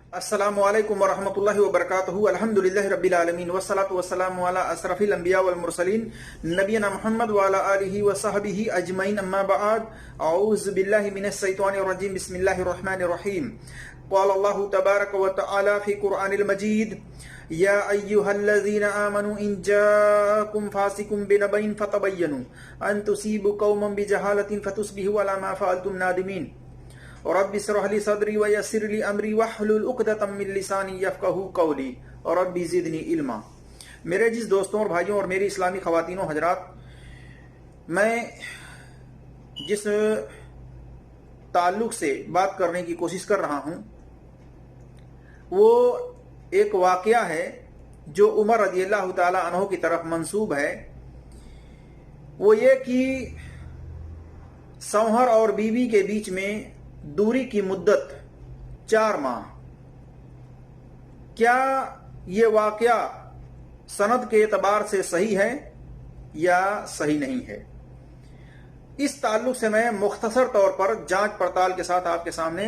अस्सलामु अलैकुम वरहमतुल्लाहि वबरकातुहू। अल्हम्दुलिल्लाहि रब्बिल आलमीन वस्सलातु वस्सलामु अला अशरफिल अंबिया वल मुरसलीन नबीना मुहम्मद व अला आलिहि व सहबिहि अजमईन, अम्मा बअद। औज़ु बिल्लाहि मिनश शैतानिर रजीम, बिस्मिल्लाहिर रहमानिर रहीम। क़ाल अल्लाहु तबारक व तआला फ़ी क़ुरआनिल मजीद, या अय्युहल्लज़ीना आमनू इन जाअकुम फ़ासिक़ुम बिनबइन फ़तबय्यनु अन तुसीबू क़ौमन बिजहालतिन फ़तुस्बिहू अला मा फ़अलतुम नादिमीन। रब्बि इश्रह ली सदरी व यस्सिर ली अमरी वहलुल उक़दतम मिन लिसानी यफ़क़हू क़ौली रब्बि ज़िदनी इल्मा। मेरे जिस दोस्तों और भाइयों और मेरी इस्लामी ख़वातीनों हजरात, मैं जिस ताल्लुक़ से बात करने की कोशिश कर रहा हूँ वो एक वाक़या है जो उमर रज़ियल्लाहु ताला अन्हु की तरफ मंसूब है। वो ये कि शौहर और बीवी के बीच में दूरी की मुद्दत 4 माह। क्या ये वाक़या सनद के एतबार से सही है या सही नहीं है, इस ताल्लुक से मैं मुख्तसर तौर पर जांच पड़ताल के साथ आपके सामने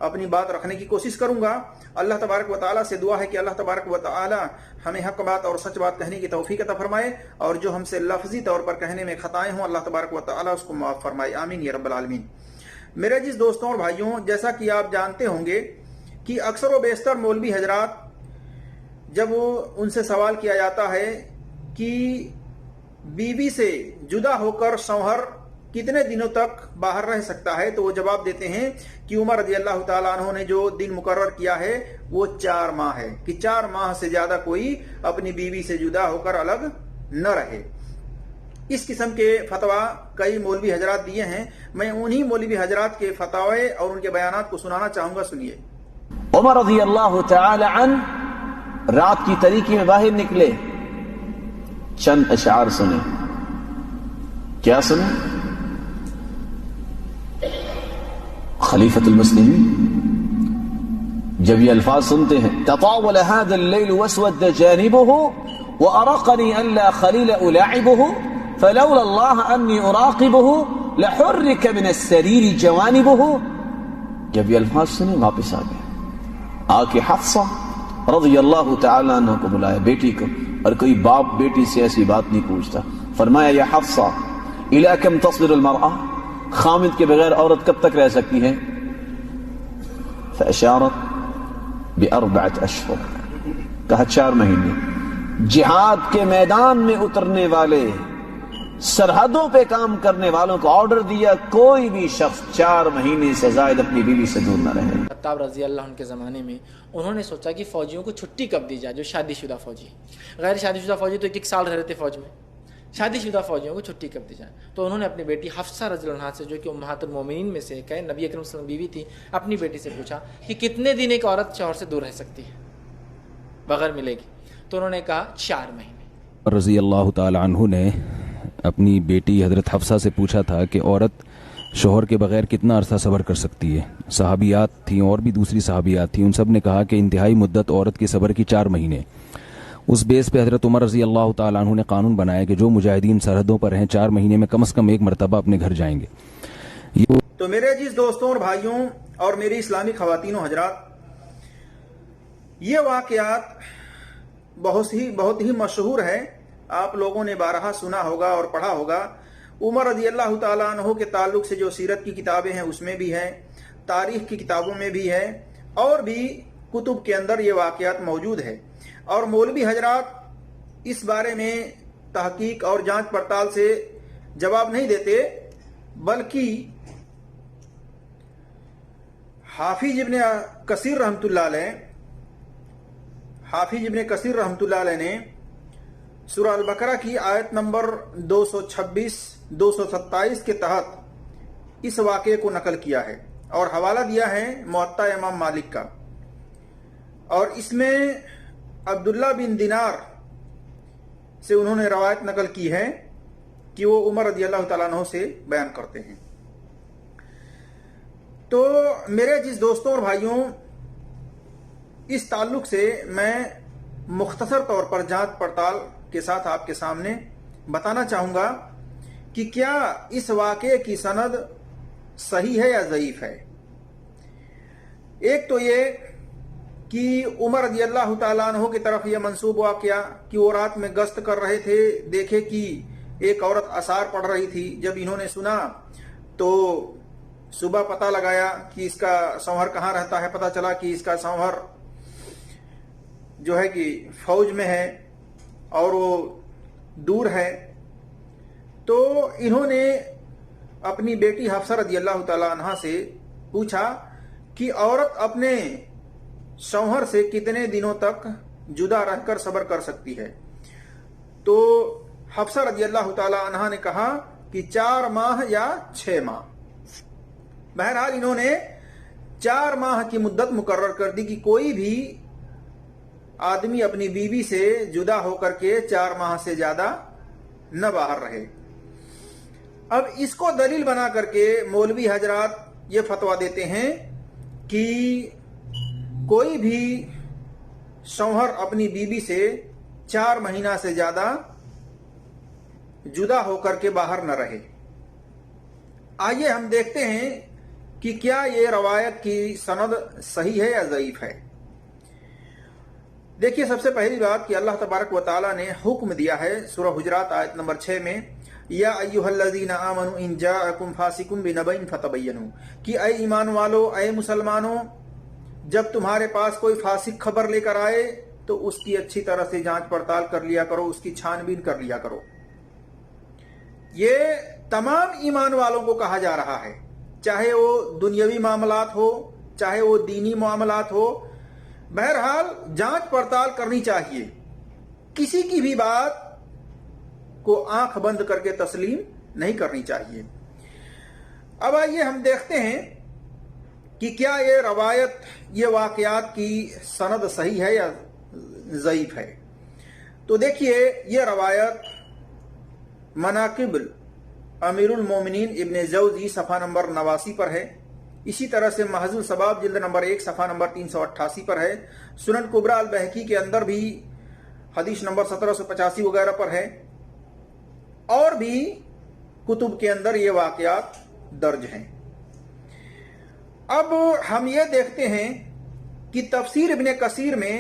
अपनी बात रखने की कोशिश करूंगा। अल्लाह तबारक व तआला से दुआ है कि अल्लाह तबारक व तआला हमें हक बात और सच बात कहने की तौफीक अता फरमाए, और जो हमसे लफ्जी तौर पर कहने में खताएं हों अल्लाह तबारक व तआला उसको माफ़ फरमाए, आमीन या रब्बल आलमीन। मेरे जिस दोस्तों और भाइयों, जैसा कि आप जानते होंगे कि अक्सर व बेशतर मौलवी हजरात जब उनसे सवाल किया जाता है कि बीवी से जुदा होकर शौहर कितने दिनों तक बाहर रह सकता है, तो वो जवाब देते हैं कि उमर रज़ियल्लाहु ताला अन्हु ने जो दिन मुकर्रर किया है वो 4 माह है, कि 4 माह से ज्यादा कोई अपनी बीवी से जुदा होकर अलग न रहे। इस किस्म के फतवा कई मौलवी हजरात दिए हैं। मैं उन्हीं मौलवी हजरात के फतवे और उनके बयानात को सुनाना चाहूंगा, सुनिए। उमर रज़ियल्लाहु ताला अन्हु रात की तरीकी में बाहर निकले, चंद अशआर सुने। क्या सुने? खलीफतुल मुस्लिमीन जब ये अल्फाज सुनते हैं, ततावल हाज़ल लैल वस्वद्द जानिबुहु व अरक़नी अल्ला खलील उलाइबुहु फलौला अल्लाह अन्नी उराक़िबुहु लहुर्रिक मिन अस्सरीरी जवानिबुहु। जब ये अल्फाज सुने वापस आ गए, आके हफ्सा रज़ियल्लाहु ताला अन्हा को बुलाया, बेटी को। और कोई बाप बेटी से ऐसी बात नहीं पूछता। फरमाया, या हफ्सा इला कम तस्बिरुल मरअा, खामिद के बगैर औरत कब तक रह सकती है? फअशारत बिअरबअत अशहुर, कहा 4 महीने। जिहाद के मैदान में उतरने वाले, सरहदों पे काम करने वालों को ऑर्डर दिया, कोई भी शख्स 4 महीने से ज्यादा अपनी बीवी से दूर न रहे। खत्ताब रजी अल्लाह के ज़माने में उन्होंने सोचा कि फ़ौजियों को छुट्टी कब दी जाए, जो शादीशुदा फ़ौजी। गैर शादीशुदा फ़ौजी तो 1 साल रह रहे थे फ़ौज में, शादीशुदा फ़ौजियों को छुट्टी कब दी जाए। तो उन्होंने अपनी बेटी हफ्सा रज़ियल्लाहु अन्हा से, जो कि उम्महातुल मोमिनीन में से एक है, नबी अकरम सल्लल्लाहु अलैहि वसल्लम बीवी थी, अपनी बेटी से पूछा कि कितने दिन एक औरत शौहर से दूर रह सकती है बगैर मिलेगी। तो उन्होंने कहा 4 महीने। रज़ियल्लाहु ताला अन्हु ने अपनी बेटी हज़रत हफ्सा से पूछा था कि औरत शोहर के बगैर कितना अरसा सब्र कर सकती है। सहाबियात थीं और भी दूसरी सहाबियात थीं, उन सब ने कहा कि इंतहाई मुद्दत औरत के सब्र की 4 महीने। उस बेस पे हज़रत उमर रज़ी अल्लाह ताला अन्हु ने कानून बनाया कि जो मुजाहिदीन सरहदों पर हैं 4 महीने में कम से कम 1 मरतबा अपने घर जाएंगे। तो मेरे जिस दोस्तों और भाइयों और मेरी इस्लामी ख़वातीनों हजरात, ये वाक़यात बहुत ही मशहूर है। आप लोगों ने बारहा सुना होगा और पढ़ा होगा। उमर रज़ियल्लाहु ताला अन्हु के ताल्लुक से जो सीरत की किताबें हैं उसमें भी है, तारीख की किताबों में भी है, और भी कुतुब के अंदर ये वाक़यात मौजूद है। और मौलवी हजरात इस बारे में तहकीक और जांच पड़ताल से जवाब नहीं देते, बल्कि हाफिज इब्ने कसीर रहमतुल्लाह अलैह ने सूरह अल-बकरा की आयत नंबर 226-227 के तहत इस वाक़े को नकल किया है और हवाला दिया है मुअत्ता इमाम मालिक का। और इसमें अब्दुल्ला बिन दिनार से उन्होंने रवायत नकल की है कि वो उमर रज़ियल्लाहु ताला अन्हु से बयान करते हैं। तो मेरे जिस दोस्तों और भाइयों, इस ताल्लुक से मैं मुख्तसर तौर पर जांच पड़ताल के साथ आपके सामने बताना चाहूंगा कि क्या इस वाक़े की सनद सही है या ज़ईफ है। एक तो ये کہ عمر رضی اللہ تعالیٰ عنہ کی طرف یہ منسوب ہوا کیا کہ وہ رات میں گشت کر رہے تھے، دیکھے کہ ایک عورت اثار پڑھ رہی تھی. جب انہوں نے سنا تو صبح پتہ لگایا کہ اس کا شوہر کہاں رہتا ہے. پتہ چلا کہ اس کا شوہر جو ہے کہ فوج میں ہے اور وہ دور ہے. تو انہوں نے اپنی بیٹی حفصہ رضی اللہ تعالیٰ عنہا سے پوچھا کہ عورت اپنے شوہر سے کتنے دنوں تک جدا رہ کر صبر کر سکتی ہے. تو حفصہ رضی اللہ تعالیٰ عنہا نے کہا کہ 4 ماہ یا 6 ماہ. بہرحال انہوں نے 4 ماہ کی مدت مقرر کر دی کہ کوئی بھی آدمی اپنی بیوی سے جدا ہو کر کے 4 ماہ سے زیادہ نہ باہر رہے. اب اس کو دلیل بنا کر کے مولوی حضرات یہ فتویٰ دیتے ہیں کہ کوئی بھی شوہر اپنی بیوی سے 4 مہینہ سے زیادہ جدا ہو کر کے باہر نہ رہے. آئیے ہم دیکھتے ہیں کہ کیا یہ روایت کی سند صحیح ہے یا ضعیف ہے. دیکھیے سب سے پہلی بات کہ اللہ تبارک و تعالیٰ نے حکم دیا ہے سورہ حجرات آیت نمبر 6 میں، یا ایھا الذین آمنوا ان جاءکم فاسق بنبأ فتبینوا، کہ اے ایمان والو، اے مسلمانوں، جب تمہارے پاس کوئی فاسق خبر لے کر آئے تو اس کی اچھی طرح سے جانچ پڑتال کر لیا کرو، اس کی چھان بین کر لیا کرو. یہ تمام ایمان والوں کو کہا جا رہا ہے، چاہے وہ دنیاوی معاملات ہو چاہے وہ دینی معاملات ہو. بہرحال جانچ پڑتال کرنی چاہیے، کسی کی بھی بات کو آنکھ بند کر کے تسلیم نہیں کرنی چاہیے. اب آئیے ہم دیکھتے ہیں کہ کیا یہ روایت، یہ واقعات کی سند صحیح ہے یا ضعیف ہے. تو دیکھیے یہ روایت مناقب امیر المومنین ابن جوزی صفحہ نمبر 89 پر ہے. اسی طرح سے محض الصباب جلد نمبر 1 صفحہ نمبر 388 پر ہے. سنن کبریٰ البہقی کے اندر بھی حدیث نمبر 1785 وغیرہ پر ہے، اور بھی کتب کے اندر یہ واقعات درج ہیں. اب ہم یہ دیکھتے ہیں کہ تفسیر ابن کثیر میں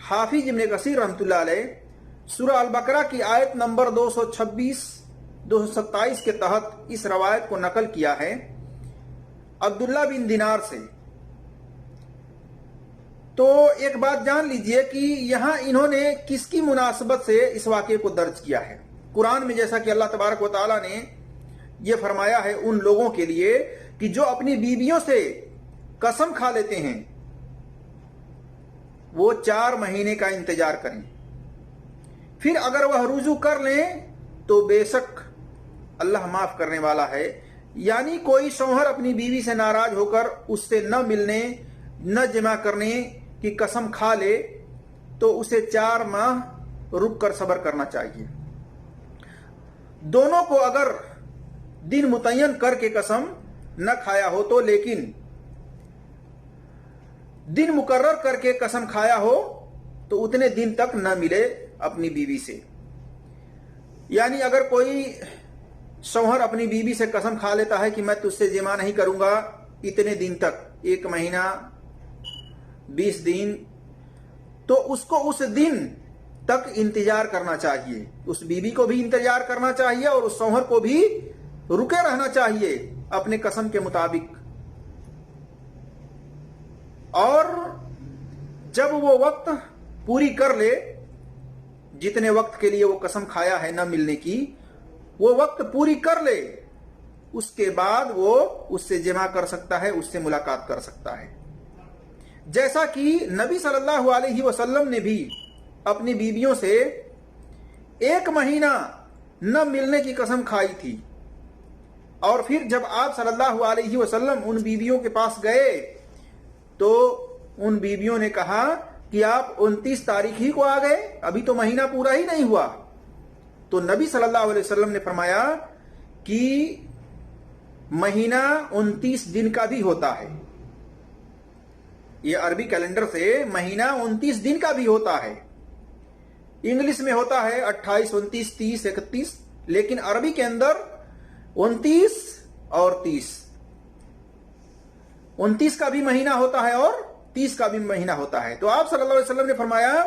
حافظ ابن کثیر رحمۃ اللہ علیہ سورہ البقرہ کی آیت نمبر 227 کے تحت اس روایت کو نقل کیا ہے عبداللہ بن دینار سے. تو ایک بات جان لیجئے کہ یہاں انہوں نے کس کی مناسبت سے اس واقعے کو درج کیا ہے. قرآن میں جیسا کہ اللہ تبارک و تعالیٰ نے یہ فرمایا ہے ان لوگوں کے لیے کہ جو اپنی بیویوں سے قسم کھا لیتے ہیں وہ 4 مہینے کا انتظار کریں، پھر اگر وہ رجوع کر لیں تو بے شک اللہ معاف کرنے والا ہے. یعنی کوئی شوہر اپنی بیوی سے ناراض ہو کر اس سے نہ ملنے نہ جمع کرنے کی قسم کھا لے تو اسے 4 ماہ رک کر صبر کرنا چاہیے. دونوں کو اگر دن متعین کر کے قسم نہ کھایا ہو تو، لیکن دن مقرر کر کے قسم کھایا ہو تو اتنے دن تک نہ ملے اپنی بیوی سے. یعنی اگر کوئی شوہر اپنی بیوی سے قسم کھا لیتا ہے کہ میں تجھ سے جمع نہیں کروں گا اتنے دن تک، 1 مہینہ 20 دن، تو اس کو اس دن تک انتظار کرنا چاہیے. اس بیوی کو بھی انتظار کرنا چاہیے اور اس شوہر کو بھی رکے رہنا چاہیے اپنے قسم کے مطابق. اور جب وہ وقت پوری کر لے، جتنے وقت کے لیے وہ قسم کھایا ہے نہ ملنے کی، وہ وقت پوری کر لے، اس کے بعد وہ اس سے جمع کر سکتا ہے، اس سے ملاقات کر سکتا ہے. جیسا کہ نبی صلی اللہ علیہ وسلم نے بھی اپنی بیویوں سے 1 مہینہ نہ ملنے کی قسم کھائی تھی، اور پھر جب آپ صلی اللہ علیہ وسلم ان بیویوں کے پاس گئے تو ان بیویوں نے کہا کہ آپ 29 تاریخ ہی کو آ گئے، ابھی تو مہینہ پورا ہی نہیں ہوا. تو نبی صلی اللہ علیہ وسلم نے فرمایا کہ مہینہ 29 دن کا بھی ہوتا ہے. یہ عربی کیلنڈر سے مہینہ 29 دن کا بھی ہوتا ہے. انگلش میں ہوتا ہے 28 29 30 31، لیکن عربی کے اندر 29 اور 30، 29 کا بھی مہینہ ہوتا ہے اور 30 का भी महीना होता है। तो आप सल्लल्लाहु अलैहि वसल्लम ने फरमाया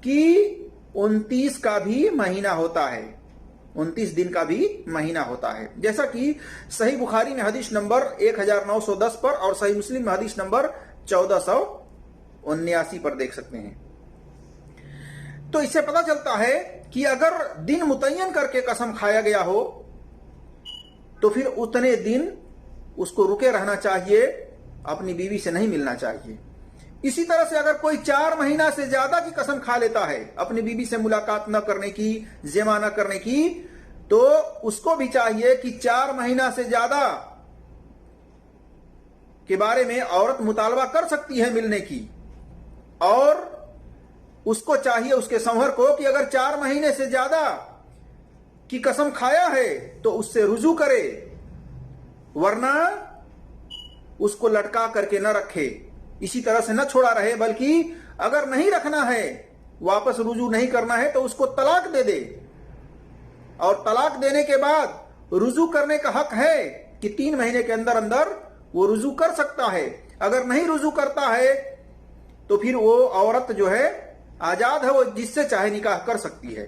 कि 29 का भी महीना होता है, 29 दिन का भी महीना होता है, जैसा कि सही बुखारी में हदीस नंबर 1910 पर और सही मुस्लिम में हदीस नंबर 1479 पर देख सकते हैं। तो इससे पता चलता है कि अगर दिन मुतय्यन करके कसम खाया गया हो तो फिर उतने दिन उसको रुके रहना चाहिए, अपनी बीवी से नहीं मिलना चाहिए। इसी तरह से अगर कोई 4 महीना से ज्यादा की कसम खा लेता है अपनी बीवी से मुलाकात न करने की, जेमा न करने की, तो उसको भी चाहिए कि 4 महीना से ज्यादा के बारे में औरत मुतालबा कर सकती है मिलने की, और उसको चाहिए उसके संवर को कि अगर 4 महीने से ज्यादा की कसम खाया है तो उससे रुजू करे, वरना उसको लटका करके न रखे, इसी तरह से न छोड़ा रहे, बल्कि अगर नहीं रखना है, वापस रुजू नहीं करना है, तो उसको तलाक दे दे। और तलाक देने के बाद रुजू करने का हक है कि 3 महीने के अंदर अंदर वो रुजू कर सकता है। अगर नहीं रुजू करता है तो फिर वो औरत जो है आजाद है, वो जिससे चाहे निकाह कर सकती है।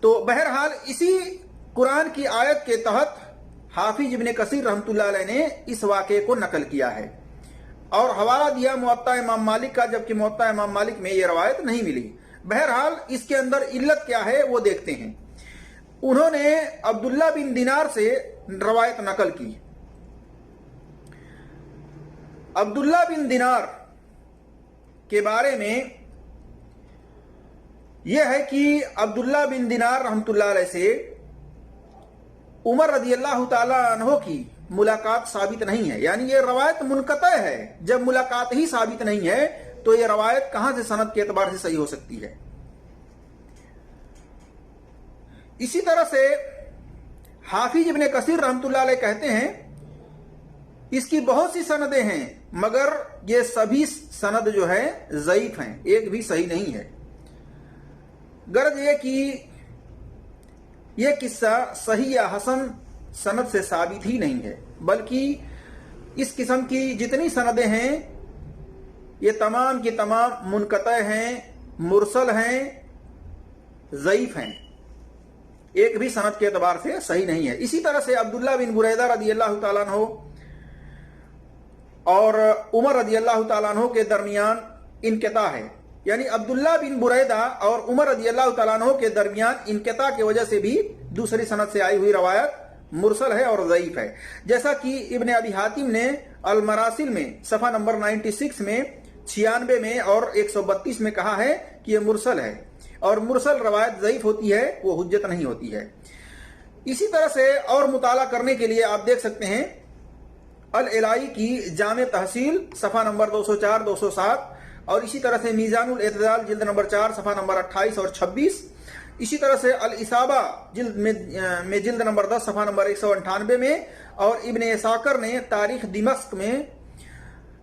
तो बहरहाल इसी कुरान की आयत के तहत हाफिज इब्ने कसीर रहमतुल्लाह अलैह ने इस वाक़े को नकल किया है और हवाला दिया मुअत्ता इमाम मालिक का, जबकि मुअत्ता इमाम मालिक में यह रवायत नहीं मिली। बहरहाल इसके अंदर इल्लत क्या है वो देखते हैं। उन्होंने अब्दुल्ला बिन दिनार से रवायत नकल की। अब्दुल्ला बिन दिनार के बारे में यह है कि अब्दुल्ला बिन दिनार रहमतुल्लाह अलैह से उमर रदियल्लाहु ताला अन्हो की मुलाकात साबित नहीं है, यानी यह रवायत मुनक़ता है। जब मुलाकात ही साबित नहीं है तो यह रवायत कहां से सनद के एतबार से सही हो सकती है। इसी तरह से हाफिज इब्ने कसीर रहमतुल्लाह अलैह कहते हैं इसकी बहुत सी सनदें हैं, मगर ये सभी सनद जो है ज़ईफ हैं, एक भी सही नहीं है। गर्ज ये कि यह किस्सा सही या हसन सनद से साबित ही नहीं है, बल्कि इस किस्म की जितनी सनदें हैं ये तमाम की तमाम मुनक़ता हैं, मुरसल हैं, ज़ईफ हैं, एक भी सनद के एतबार से सही नहीं है। इसी तरह से अब्दुल्ला बिन बुरैदा रदियल्लाहु ताला अन्हु और उमर रदियल्लाहु ताला अन्हु के दरमियान इनक़ता है, यानी अब्दुल्ला बिन बुरैदा और उमर रदियल्लाहु ताला अन्हु के दरमियान इनक़ता की वजह से भी दूसरी सनद से आई हुई रवायत मुरसल है और ज़ईफ है। जैसा कि इब्ने अबी हातिम ने अल मरासिल में सफ़ा नंबर 96 में, 96 में और 132 में कहा है कि यह मुरसल है, और मुरसल रवायत ज़ईफ होती है, वो हुज्जत नहीं होती है। इसी तरह से और मुताला करने के लिए आप देख सकते हैं अल इलाई की जामे तहसील सफ़ा नंबर 204, 207, और इसी तरह से मीज़ानुल एतदाल जिल्द नंबर 4 सफ़ा नंबर 28 और 26, इसी तरह से अल इसाबा में जिल्द नंबर 10 सफ़ा नंबर 198 में, और इब्ने साकर ने तारीख दिमश्क में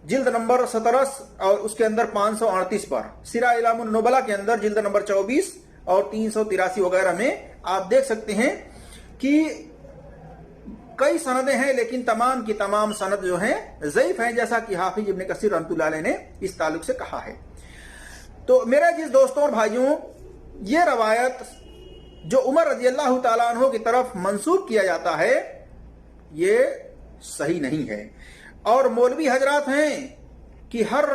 जिल्द नंबर 17 और उसके अंदर 538 पर, सिरा इलामुन नुबला के अंदर जिल्द नंबर 24 और 383 वगैरह में आप देख सकते हैं कि कई सनदें हैं, लेकिन तमाम की तमाम सनद जो हैं ज़ईफ हैं, जैसा कि हाफिज इब्ने कसीर रहमतुल्लाह अलैह ने इस ताल्लुक से कहा है। तो मेरे जिस दोस्तों और भाइयों, ये रवायत जो उमर रज़ियल्लाहु ताला अन्हु की तरफ मंसूब किया जाता है ये सही नहीं है। और मौलवी हजरात हैं कि हर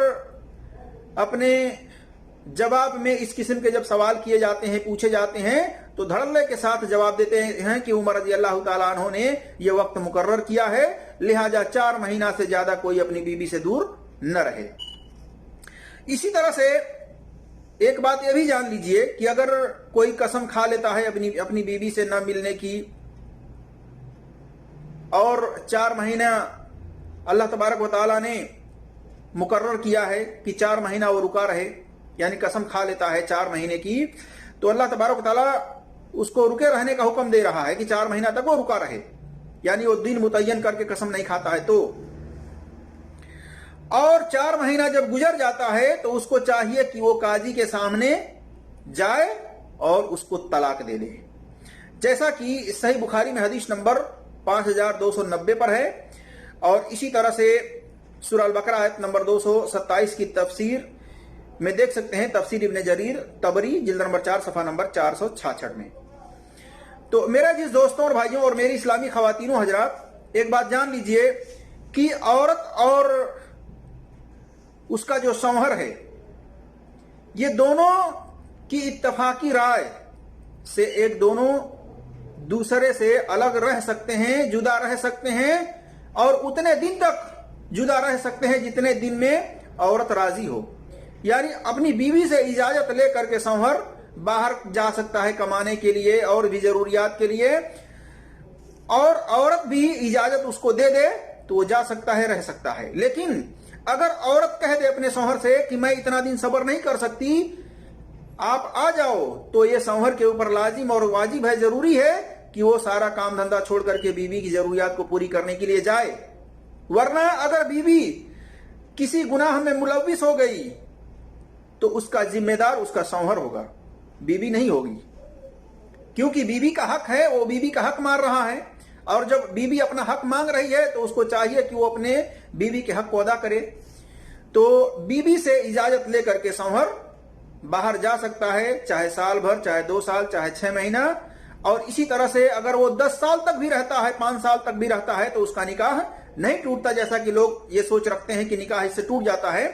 अपने जवाब में इस किस्म के जब सवाल किए जाते हैं, पूछे जाते हैं, तो धड़ल्ले के साथ जवाब देते हैं कि उमर रज़ियल्लाहु ताला अन्हु ने यह वक्त मुकर्रर किया है, लिहाजा 4 महीना से ज्यादा कोई अपनी बीवी से दूर न रहे। इसी तरह से एक बात यह भी जान लीजिए कि अगर कोई कसम खा लेता है अपनी बीवी से न मिलने की, और 4 महीना अल्लाह तबारक व तआला ने मुकर्रर किया है कि 4 महीना वो रुका रहे, यानी कसम खा लेता है 4 महीने की, तो अल्लाह तबारक व तआला उसको रुके रहने का हुक्म दे रहा है कि 4 महीना तक वो रुका रहे, यानी वो दिन मुतय्यन करके कसम नहीं खाता है तो। और 4 महीना जब गुजर जाता है तो उसको चाहिए कि वो काजी के सामने जाए और उसको तलाक दे दे, जैसा कि सही बुखारी में हदीस नंबर 5290 पर है। और इसी तरह से سورہ البقرہ آیت نمبر 227 کی تفسیر میں دیکھ سکتے ہیں، تفسیر ابن جریر طبری جلد نمبر 4 صفحہ نمبر 466 میں۔ تو میرا جس دوستوں اور بھائیوں اور میری اسلامی خواتین و حضرات، ایک بات جان لیجئے کہ عورت اور اس کا جو شوہر ہے، یہ دونوں کی اتفاقی رائے سے ایک دونوں دوسرے سے الگ رہ سکتے ہیں، جدا رہ سکتے ہیں، اور اتنے دن تک جدا رہ سکتے ہیں جتنے دن میں عورت راضی ہو۔ یعنی اپنی بیوی سے اجازت لے کر کے شوہر باہر جا سکتا ہے کمانے کے لیے اور بھی ضروریات کے لیے، اور عورت بھی اجازت اس کو دے دے تو وہ جا سکتا ہے، رہ سکتا ہے۔ لیکن اگر عورت کہہ دے اپنے شوہر سے کہ میں اتنا دن صبر نہیں کر سکتی، آپ آ جاؤ، تو یہ شوہر کے اوپر لازم اور واجب ہے، ضروری ہے کہ وہ سارا کام دھندا چھوڑ کر کے بیوی کی ضروریات کو پوری کرنے کے لیے جائے۔ ورنہ اگر بیوی کسی گناہ میں ملوث ہو گئی تو اس کا ذمہ دار اس کا شوہر ہوگا، بیوی نہیں ہوگی، کیونکہ بیوی کا حق ہے، وہ بیوی کا حق مار رہا ہے، اور جب بیوی اپنا حق مانگ رہی ہے تو اس کو چاہیے کہ وہ اپنے بیوی کے حق کو ادا کرے۔ تو بیوی سے اجازت لے کر کے شوہر باہر جا سکتا ہے، چاہے سال بھر، چاہے 2 سال، چاہے 6 مہینہ، اور اسی طرح سے اگر وہ 10 سال تک بھی رہتا ہے، 5 سال تک بھی رہتا ہے تو اس کا نکاح نہیں ٹوٹتا، جیسا کہ لوگ یہ سوچ رکھتے ہیں کہ نکاح اس سے ٹوٹ جاتا ہے،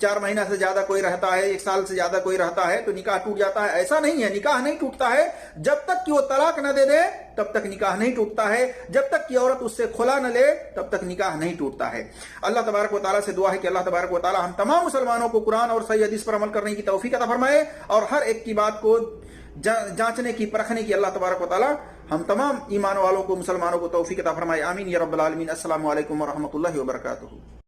4 مہینہ سے زیادہ کوئی رہتا ہے، 1 سال سے زیادہ کوئی رہتا ہے تو نکاح ٹوٹ جاتا ہے۔ ایسا نہیں ہے، نکاح نہیں ٹوٹتا ہے، جب تک کہ وہ طلاق نہ دے دے تب تک نکاح نہیں ٹوٹتا ہے، جب تک کہ عورت اس سے کھلا نہ لے تب تک نکاح نہیں ٹوٹتا ہے۔ اللہ تبارک و تعالیٰ سے دعا ہے کہ اللہ تبارک و تعالیٰ ہم تمام مسلمانوں کو قرآن اور صحیح حدیث پر عمل کرنے کی توفیق عطا فرمائے، اور ہر ایک کی بات کو جانچنے کی، پرکھنے کی اللہ تبارک و تعالیٰ ہم تمام ایمان والوں کو، مسلمانوں کو توفیق عطا فرمائے۔ آمین یا رب العالمین۔ السلام علیکم ورحمۃ اللہ وبرکاتہ۔